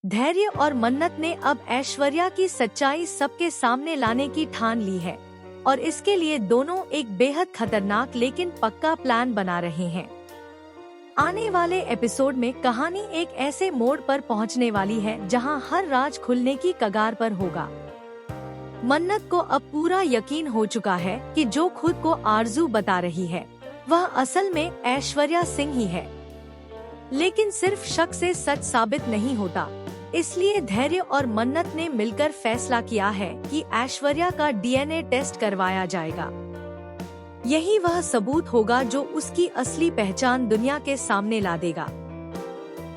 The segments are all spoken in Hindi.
धैर्य और मन्नत ने अब ऐश्वर्या की सच्चाई सबके सामने लाने की ठान ली है और इसके लिए दोनों एक बेहद खतरनाक लेकिन पक्का प्लान बना रहे हैं। आने वाले एपिसोड में कहानी एक ऐसे मोड़ पर पहुंचने वाली है जहां हर राज खुलने की कगार पर होगा। मन्नत को अब पूरा यकीन हो चुका है कि जो खुद को आरजू बता रही है वह असल में ऐश्वर्या सिंह ही है। लेकिन सिर्फ शक से सच साबित नहीं होता, इसलिए धैर्य और मन्नत ने मिलकर फैसला किया है कि ऐश्वर्या का डीएनए टेस्ट करवाया जाएगा। यही वह सबूत होगा जो उसकी असली पहचान दुनिया के सामने ला देगा।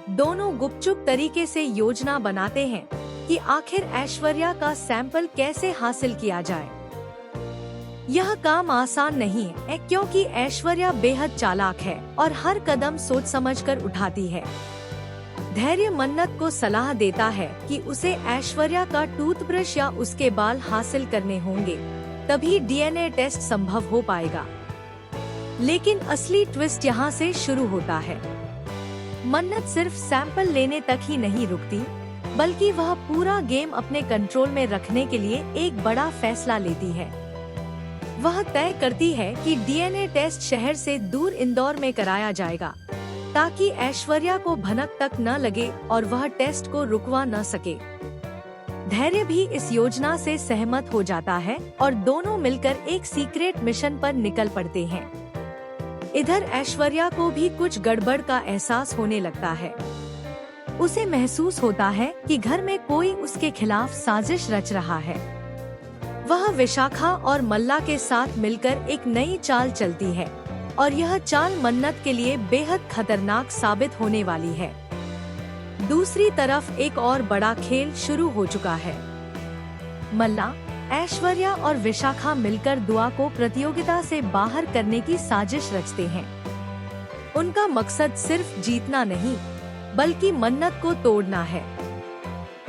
दोनों गुपचुप तरीके से योजना बनाते हैं कि आखिर ऐश्वर्या का सैंपल कैसे हासिल किया जाए। यह काम आसान नहीं है क्योंकि ऐश्वर्या बेहद चालाक है और हर कदम सोच समझकर उठाती है। धैर्य मन्नत को सलाह देता है कि उसे ऐश्वर्या का टूथब्रश या उसके बाल हासिल करने होंगे, तभी डीएनए टेस्ट संभव हो पाएगा। लेकिन असली ट्विस्ट यहाँ से शुरू होता है। मन्नत सिर्फ सैंपल लेने तक ही नहीं रुकती, बल्कि वह पूरा गेम अपने कंट्रोल में रखने के लिए एक बड़ा फैसला लेती है। वह तय करती है कि डीएनए टेस्ट शहर से दूर इंदौर में कराया जाएगा, ताकि ऐश्वर्या को भनक तक न लगे और वह टेस्ट को रुकवा न सके। धैर्य भी इस योजना से सहमत हो जाता है और दोनों मिलकर एक सीक्रेट मिशन पर निकल पड़ते हैं। इधर ऐश्वर्या को भी कुछ गड़बड़ का एहसास होने लगता है। उसे महसूस होता है कि घर में कोई उसके खिलाफ साजिश रच रहा है। वह विशाखा और मल्ला के साथ मिलकर एक नई चाल चलती है और यह चाल मन्नत के लिए बेहद खतरनाक साबित होने वाली है। दूसरी तरफ एक और बड़ा खेल शुरू हो चुका है। मल्ला, ऐश्वर्या और विशाखा मिलकर दुआ को प्रतियोगिता से बाहर करने की साजिश रचते हैं। उनका मकसद सिर्फ जीतना नहीं, बल्कि मन्नत को तोड़ना है।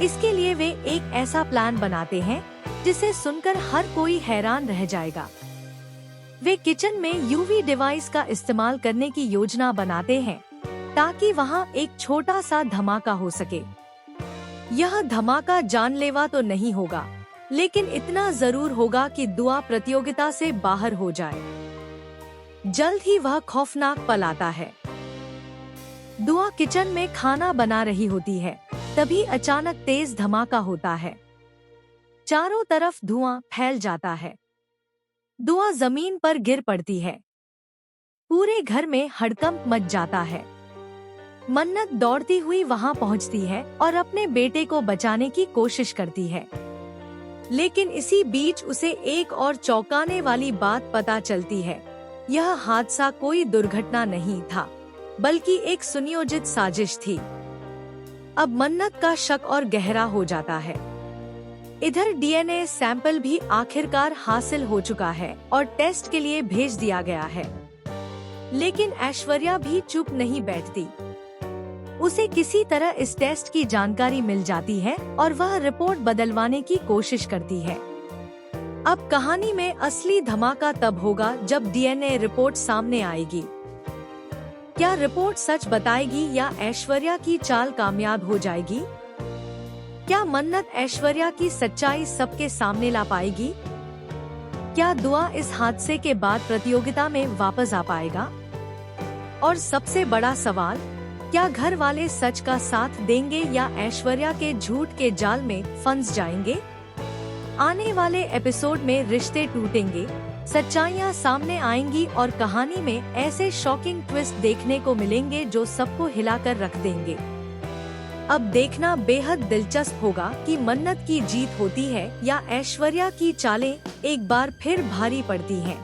इसके लिए वे एक ऐसा प्लान बनाते हैं जिसे सुनकर हर कोई हैरान रह जाएगा। वे किचन में यूवी डिवाइस का इस्तेमाल करने की योजना बनाते हैं ताकि वहां एक छोटा सा धमाका हो सके। यह धमाका जानलेवा तो नहीं होगा, लेकिन इतना जरूर होगा कि दुआ प्रतियोगिता से बाहर हो जाए। जल्द ही वह खौफनाक पल आता है। दुआ किचन में खाना बना रही होती है, तभी अचानक तेज धमाका होता है। चारों तरफ धुआं फैल जाता है। दुआ जमीन पर गिर पड़ती है। पूरे घर में हड़कंप मच जाता है। मन्नत दौड़ती हुई वहां पहुंचती है और अपने बेटे को बचाने की कोशिश करती है। लेकिन इसी बीच उसे एक और चौंकाने वाली बात पता चलती है। यह हादसा कोई दुर्घटना नहीं था, बल्कि एक सुनियोजित साजिश थी। अब मन्नत का शक और गहरा हो जाता है। इधर डीएनए सैंपल भी आखिरकार हासिल हो चुका है और टेस्ट के लिए भेज दिया गया है। लेकिन ऐश्वर्या भी चुप नहीं बैठती। उसे किसी तरह इस टेस्ट की जानकारी मिल जाती है और वह रिपोर्ट बदलवाने की कोशिश करती है। अब कहानी में असली धमाका तब होगा जब डीएनए रिपोर्ट सामने आएगी। क्या रिपोर्ट सच बताएगी या ऐश्वर्या की चाल कामयाब हो जाएगी? क्या मन्नत ऐश्वर्या की सच्चाई सबके सामने ला पाएगी? क्या दुआ इस हादसे के बाद प्रतियोगिता में वापस आ पाएगा? और सबसे बड़ा सवाल, क्या घर वाले सच का साथ देंगे या ऐश्वर्या के झूठ के जाल में फंस जाएंगे? आने वाले एपिसोड में रिश्ते टूटेंगे, सच्चाइयाँ सामने आएंगी और कहानी में ऐसे शॉकिंग ट्विस्ट देखने को मिलेंगे जो सबको हिलाकर रख देंगे। अब देखना बेहद दिलचस्प होगा कि मन्नत की जीत होती है या ऐश्वर्या की चालें एक बार फिर भारी पड़ती हैं।